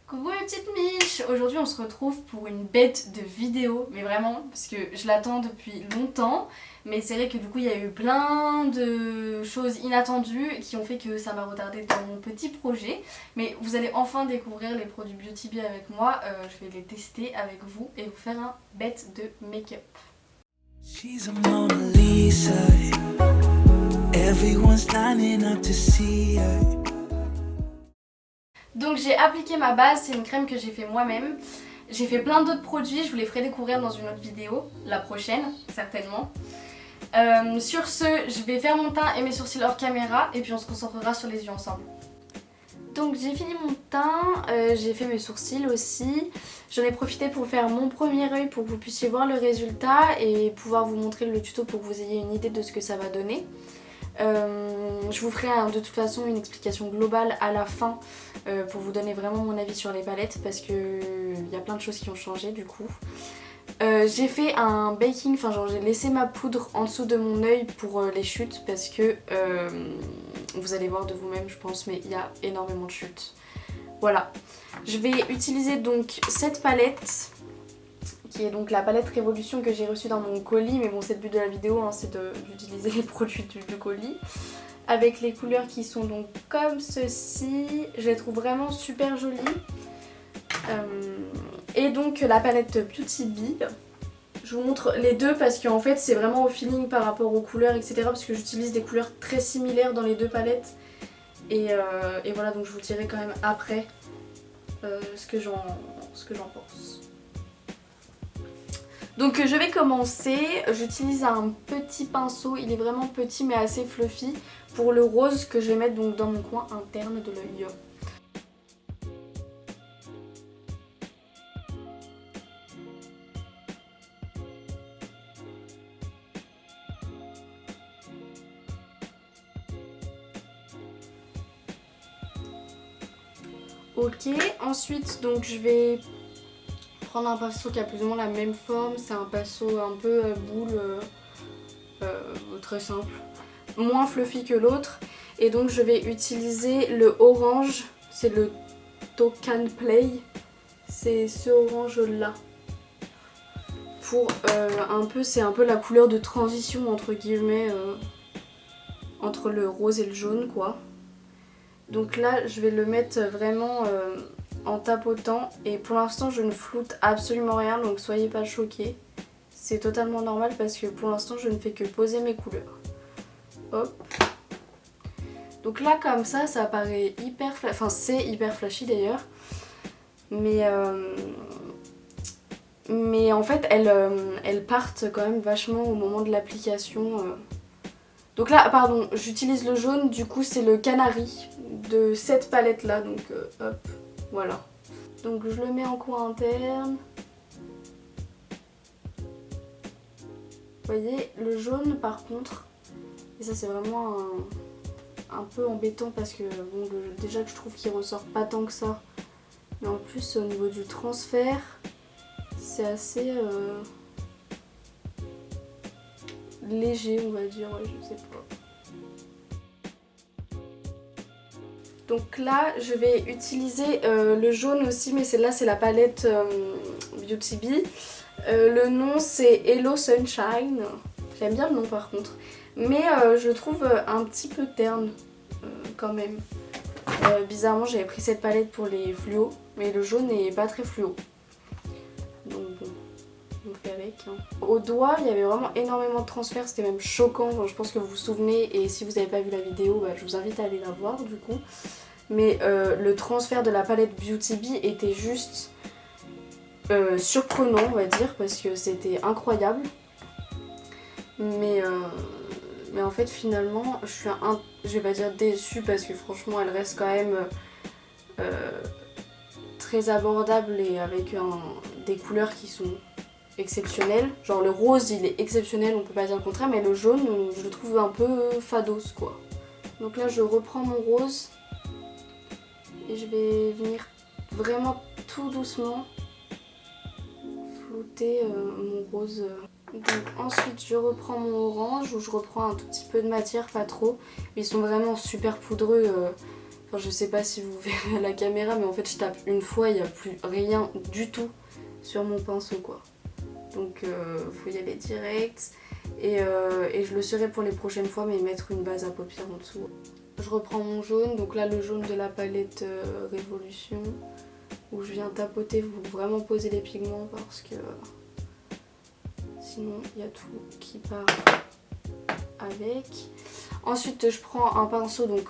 Coucou les petites miches. Aujourd'hui on se retrouve pour une bête de vidéo, mais vraiment parce que je l'attends depuis longtemps, mais c'est vrai que du coup il y a eu plein de choses inattendues qui ont fait que ça m'a retardé dans mon petit projet, mais vous allez enfin découvrir les produits Beauty Bee avec moi. Je vais les tester avec vous et vous faire un bête de make-up. She's a Mona Lisa. Everyone's lining up to see her. Donc j'ai appliqué ma base, c'est une crème que j'ai fait moi-même. J'ai fait plein d'autres produits, je vous les ferai découvrir dans une autre vidéo, la prochaine certainement. Sur ce, je vais faire mon teint et mes sourcils hors caméra et puis on se concentrera sur les yeux ensemble. Donc j'ai fini mon teint, j'ai fait mes sourcils aussi. J'en ai profité pour faire mon premier œil pour que vous puissiez voir le résultat et pouvoir vous montrer le tuto pour que vous ayez une idée de ce que ça va donner. Je vous ferai de toute façon une explication globale à la fin pour vous donner vraiment mon avis sur les palettes parce qu'il y a plein de choses qui ont changé du coup. J'ai fait un baking, enfin genre j'ai laissé ma poudre en dessous de mon œil pour les chutes parce que vous allez voir de vous-même je pense, mais il y a énormément de chutes. Voilà, je vais utiliser donc cette palette qui est donc la palette Révolution que j'ai reçue dans mon colis, mais bon c'est le but de la vidéo, hein, c'est d'utiliser les produits du colis. Avec les couleurs qui sont donc comme ceci, je les trouve vraiment super jolies. Et donc la palette Beauty Bee, je vous montre les deux parce qu'en fait c'est vraiment au feeling par rapport aux couleurs etc. Parce que j'utilise des couleurs très similaires dans les deux palettes. Et voilà, donc je vous dirai quand même après ce que j'en pense. Donc je vais commencer, j'utilise un petit pinceau, il est vraiment petit mais assez fluffy pour le rose que je vais mettre donc dans mon coin interne de l'œil. Ok, ensuite donc je vais prendre un pinceau qui a plus ou moins la même forme, c'est un pinceau un peu boule, très simple, moins fluffy que l'autre. Et donc je vais utiliser le orange, c'est le Tocan Play, c'est ce orange là. Pour c'est un peu la couleur de transition entre guillemets, entre le rose et le jaune quoi. Donc là je vais le mettre vraiment en tapotant et pour l'instant je ne floute absolument rien donc soyez pas choqués. C'est totalement normal parce que pour l'instant je ne fais que poser mes couleurs. Hop. Donc là comme ça paraît hyper flashy, enfin c'est hyper flashy d'ailleurs. Mais en fait elles partent quand même vachement au moment de l'application. Donc là pardon, j'utilise le jaune, du coup c'est le Canary de cette palette là, donc hop, voilà. Donc je le mets en coin interne. Vous voyez, le jaune par contre, et ça c'est vraiment un peu embêtant parce que bon, déjà que je trouve qu'il ressort pas tant que ça, mais en plus au niveau du transfert, c'est assez léger on va dire, ouais, je sais pas. Donc là je vais utiliser le jaune aussi, mais celle-là c'est la palette Beauty Bee. Le nom c'est Hello Sunshine, j'aime bien le nom par contre, mais je le trouve un petit peu terne quand même. Bizarrement j'avais pris cette palette pour les fluos, mais le jaune n'est pas très fluo. Donc bon, on fait avec. Hein. Au doigt il y avait vraiment énormément de transfert, c'était même choquant, enfin, je pense que vous vous souvenez, et si vous n'avez pas vu la vidéo, bah, je vous invite à aller la voir du coup. Mais le transfert de la palette Beauty Bee était juste surprenant on va dire parce que c'était incroyable. Mais en fait finalement je suis je vais pas dire déçue parce que franchement elle reste quand même très abordable et avec des couleurs qui sont exceptionnelles. Genre le rose il est exceptionnel, on peut pas dire le contraire, mais le jaune je le trouve un peu fados quoi. Donc là je reprends mon rose. Et je vais venir vraiment tout doucement flouter mon rose. Donc ensuite je reprends mon orange où je reprends un tout petit peu de matière, pas trop. Mais ils sont vraiment super poudreux. Enfin je sais pas si vous verrez à la caméra mais en fait je tape une fois, il n'y a plus rien du tout sur mon pinceau quoi. Donc faut y aller direct et je le serai pour les prochaines fois mais mettre une base à paupières en dessous. Je reprends mon jaune, donc là le jaune de la palette Révolution où je viens tapoter, vous vraiment poser les pigments parce que sinon il y a tout qui part avec. Ensuite je prends un pinceau, donc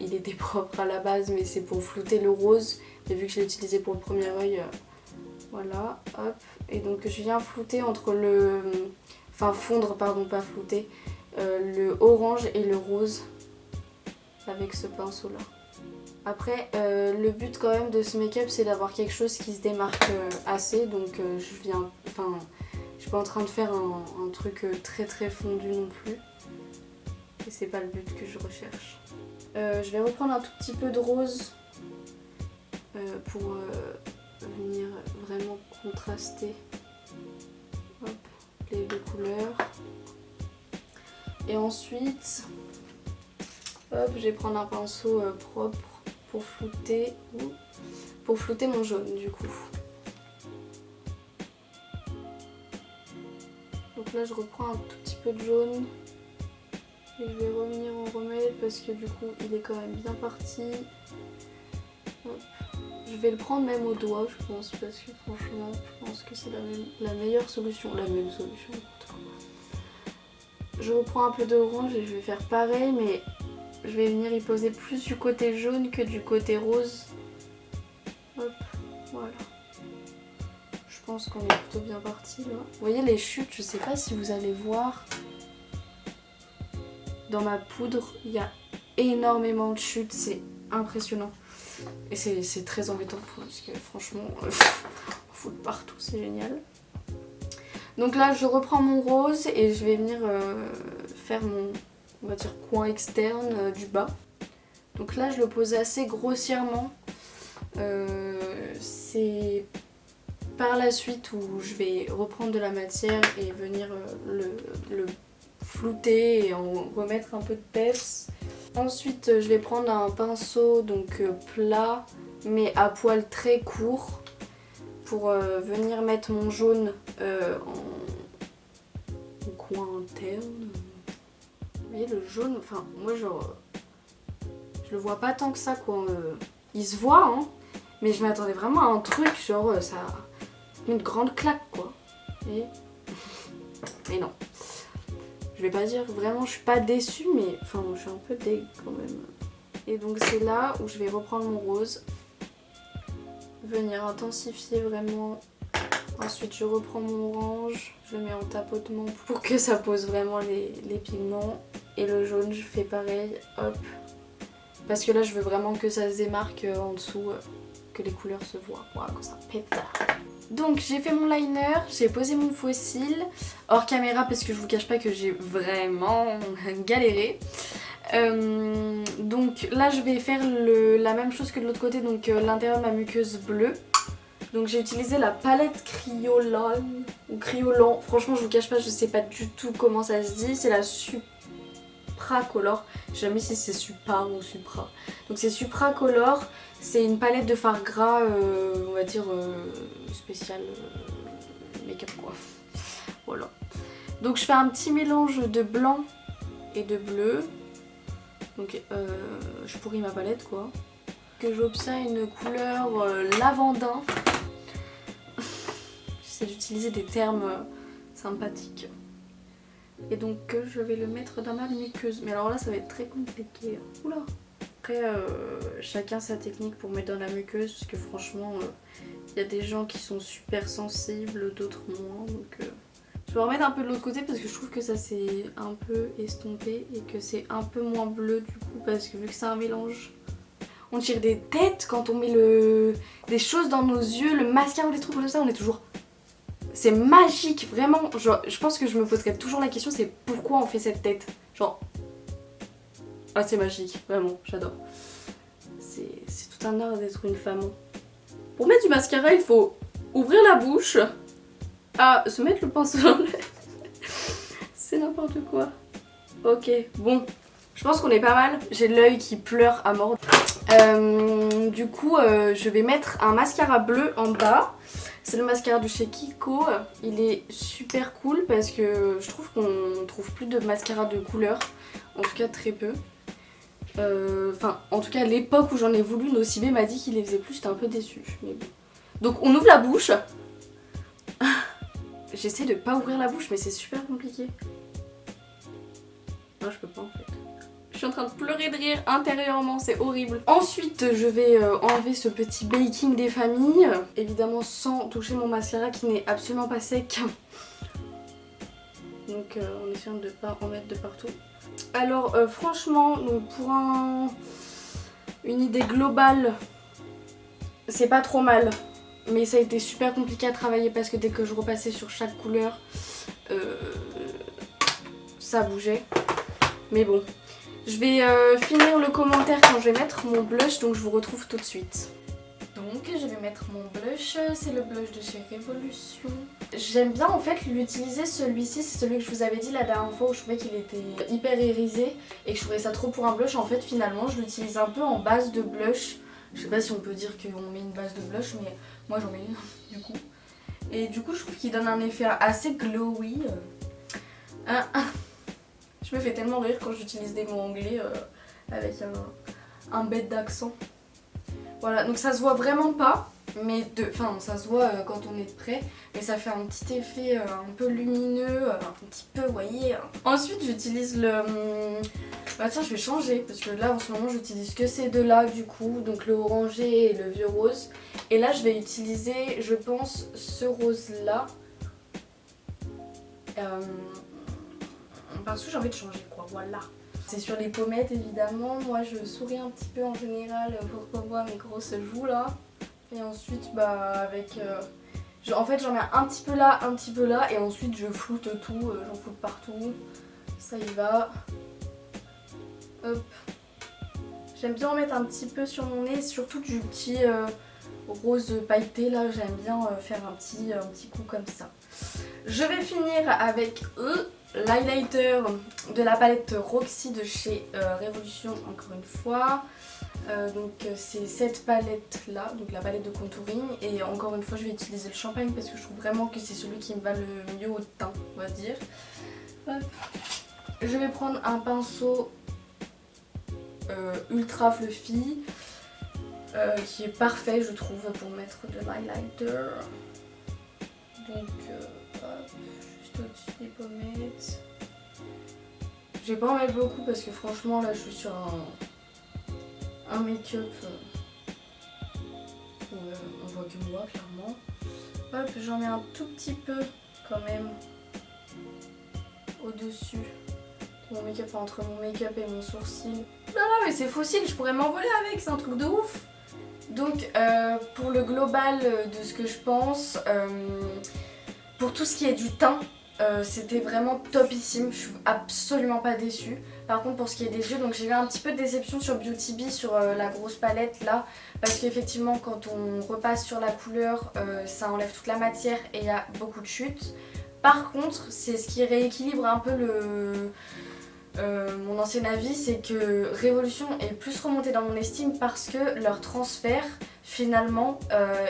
il était propre à la base mais c'est pour flouter le rose. Et vu que je l'ai utilisé pour le premier œil, voilà, hop. Et donc je viens flouter entre le... Enfin fondre, pardon, pas flouter. Le orange et le rose avec ce pinceau là. Après le but quand même de ce make-up c'est d'avoir quelque chose qui se démarque assez. Donc je viens... Enfin je suis pas en train de faire un truc très très fondu non plus. Et c'est pas le but que je recherche. Je vais reprendre un tout petit peu de rose pour venir vraiment contraster hop, les deux couleurs. Et ensuite, hop, je vais prendre un pinceau propre pour flouter mon jaune du coup. Donc là je reprends un tout petit peu de jaune. Et je vais revenir en remettre parce que du coup il est quand même bien parti. Hop. Je vais le prendre même au doigt je pense parce que franchement je pense que c'est la meilleure solution. La même solution. Je reprends un peu d'orange et je vais faire pareil mais je vais venir y poser plus du côté jaune que du côté rose. Hop, voilà. Je pense qu'on est plutôt bien parti là. Vous voyez les chutes, je sais pas si vous allez voir. Dans ma poudre, il y a énormément de chutes, c'est impressionnant. Et c'est très embêtant parce que franchement, on fout de partout, c'est génial. Donc là, je reprends mon rose et je vais venir faire mon, on va dire, coin externe du bas. Donc là, je le pose assez grossièrement. C'est par la suite où je vais reprendre de la matière et venir le flouter et en remettre un peu de peps. Ensuite je vais prendre un pinceau donc plat mais à poil très court pour venir mettre mon jaune en coin interne. Vous voyez le jaune, enfin moi genre je le vois pas tant que ça quoi. Il se voit hein, mais je m'attendais vraiment à un truc genre ça une grande claque quoi. Et non. Je vais pas dire vraiment je suis pas déçue mais enfin je suis un peu deg quand même. Et donc c'est là où je vais reprendre mon rose. Venir intensifier vraiment. Ensuite je reprends mon orange. Je le mets en tapotement pour que ça pose vraiment les pigments. Et le jaune je fais pareil. Hop. Parce que là je veux vraiment que ça se démarque en dessous. Que les couleurs se voient. Voilà, que ça pète. Donc j'ai fait mon liner, j'ai posé mon faux cil hors caméra parce que je vous cache pas que j'ai vraiment galéré. Donc là je vais faire la même chose que de l'autre côté, donc l'intérieur de ma muqueuse bleue. Donc j'ai utilisé la palette Kryolan ou Kryolan, franchement je vous cache pas, je sais pas du tout comment ça se dit, c'est la Supra Color, je sais jamais si c'est Supra ou Supra. Donc c'est Supra Color, c'est une palette de fard gras, on va dire spécial make-up quoi. Voilà. Donc je fais un petit mélange de blanc et de bleu. Donc je pourris ma palette quoi. Que j'obtiens une couleur lavandin. J'essaie d'utiliser des termes sympathiques. Et donc je vais le mettre dans ma muqueuse. Mais alors là ça va être très compliqué. Oula. Après chacun sa technique pour mettre dans la muqueuse. Parce que franchement il y a des gens qui sont super sensibles, d'autres moins. Donc je vais remettre un peu de l'autre côté parce que je trouve que ça s'est un peu estompé. Et que c'est un peu moins bleu du coup. Parce que vu que c'est un mélange. On tire des têtes quand on met des choses dans nos yeux, le mascara, des trucs comme ça, on est toujours... C'est magique, vraiment. Genre, je pense que je me poserais toujours la question, c'est pourquoi on fait cette tête. Genre... Ah, c'est magique, vraiment, j'adore. C'est tout un art d'être une femme. Pour mettre du mascara, il faut ouvrir la bouche, se mettre le pinceau dans l'œil. C'est n'importe quoi. Ok, bon. Je pense qu'on est pas mal. J'ai l'œil qui pleure à mort. Du coup, je vais mettre un mascara bleu en bas. C'est le mascara de chez Kiko. Il est super cool parce que je trouve qu'on trouve plus de mascara de couleur. En tout cas, très peu. Enfin, en tout cas, à l'époque où j'en ai voulu, Nocibé m'a dit qu'il les faisait plus. J'étais un peu déçue. Mais bon. Donc, on ouvre la bouche. J'essaie de pas ouvrir la bouche, mais c'est super compliqué. Moi, je peux pas en fait. Je suis en train de pleurer de rire intérieurement, c'est horrible. Ensuite, je vais enlever ce petit baking des familles. Évidemment, sans toucher mon mascara qui n'est absolument pas sec. Donc, en essayant de ne pas en mettre de partout. Alors, franchement, donc pour une idée globale, c'est pas trop mal. Mais ça a été super compliqué à travailler parce que dès que je repassais sur chaque couleur, ça bougeait. Mais bon. Je vais finir le commentaire quand je vais mettre mon blush, donc je vous retrouve tout de suite. Donc je vais mettre mon blush, c'est le blush de chez Révolution. J'aime bien en fait l'utiliser celui-ci, c'est celui que je vous avais dit la dernière fois où je trouvais qu'il était hyper irisé et que je trouvais ça trop pour un blush. En fait finalement je l'utilise un peu en base de blush. Je sais pas si on peut dire qu'on met une base de blush, mais moi j'en mets une du coup. Et du coup je trouve qu'il donne un effet assez glowy. Je me fais tellement rire quand j'utilise des mots anglais avec un bête d'accent. Voilà, donc ça se voit vraiment pas, mais enfin ça se voit quand on est de près, mais ça fait un petit effet un peu lumineux, un petit peu, vous voyez. Ensuite j'utilise le... Bah tiens, je vais changer, parce que là en ce moment j'utilise que ces deux-là du coup, donc le orangé et le vieux rose. Et là je vais utiliser, je pense, ce rose-là. Parce que j'ai envie de changer quoi, voilà. C'est sur les pommettes évidemment, moi je souris un petit peu en général pour qu'on voit mes grosses joues là. Et ensuite bah avec... en fait j'en mets un petit peu là et ensuite je floute tout, j'en floute partout. Ça y va. Hop. J'aime bien en mettre un petit peu sur mon nez, surtout du petit rose pailleté là, j'aime bien faire un petit coup comme ça. Je vais finir avec l'highlighter de la palette Roxy de chez Révolution encore une fois. Donc c'est cette palette là, donc la palette de contouring, et encore une fois je vais utiliser le champagne parce que je trouve vraiment que c'est celui qui me va le mieux au teint, on va dire. Hop. Je vais prendre un pinceau ultra fluffy qui est parfait je trouve pour mettre de l'highlighter. Donc hop, juste au-dessus des pommettes. Je vais pas en mettre beaucoup parce que franchement là je suis sur un make-up où on voit que moi clairement. Hop, j'en mets un tout petit peu quand même au-dessus de mon make-up, enfin, entre mon make-up et mon sourcil. Non mais c'est facile, je pourrais m'envoler avec, c'est un truc de ouf. Donc pour le global de ce que je pense, pour tout ce qui est du teint, c'était vraiment topissime, je suis absolument pas déçue. Par contre pour ce qui est des yeux, donc j'ai eu un petit peu de déception sur Beauty Bee, sur la grosse palette là, parce qu'effectivement quand on repasse sur la couleur, ça enlève toute la matière et il y a beaucoup de chutes. Par contre c'est ce qui rééquilibre un peu mon ancien avis, c'est que Révolution est plus remonté dans mon estime parce que leur transfert finalement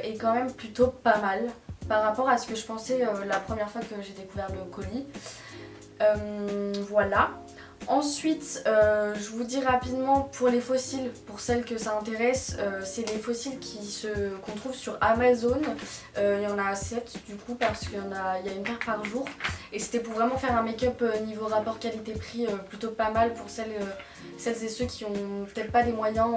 est quand même plutôt pas mal par rapport à ce que je pensais la première fois que j'ai découvert le colis. Voilà. Ensuite, je vous dis rapidement pour les fossiles, pour celles que ça intéresse, c'est les fossiles qu'on trouve sur Amazon. Il y en a 7 du coup parce qu'il y a une paire par jour. Et c'était pour vraiment faire un make-up niveau rapport qualité-prix plutôt pas mal pour celles et ceux qui ont peut-être pas des moyens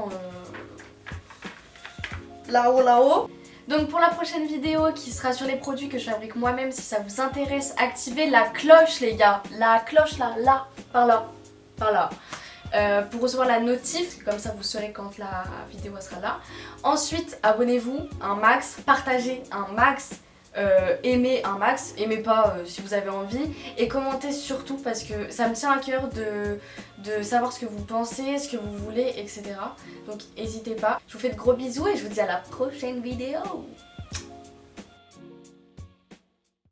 là-haut. Donc pour la prochaine vidéo qui sera sur les produits que je fabrique moi-même, si ça vous intéresse, activez la cloche les gars. La cloche là, par là. Pour recevoir la notif, comme ça vous saurez quand la vidéo sera là. Ensuite, abonnez-vous un max, partagez un max, aimez un max, aimez pas si vous avez envie, et commentez surtout parce que ça me tient à cœur de savoir ce que vous pensez, ce que vous voulez, etc. Donc n'hésitez pas. Je vous fais de gros bisous et je vous dis à la prochaine vidéo.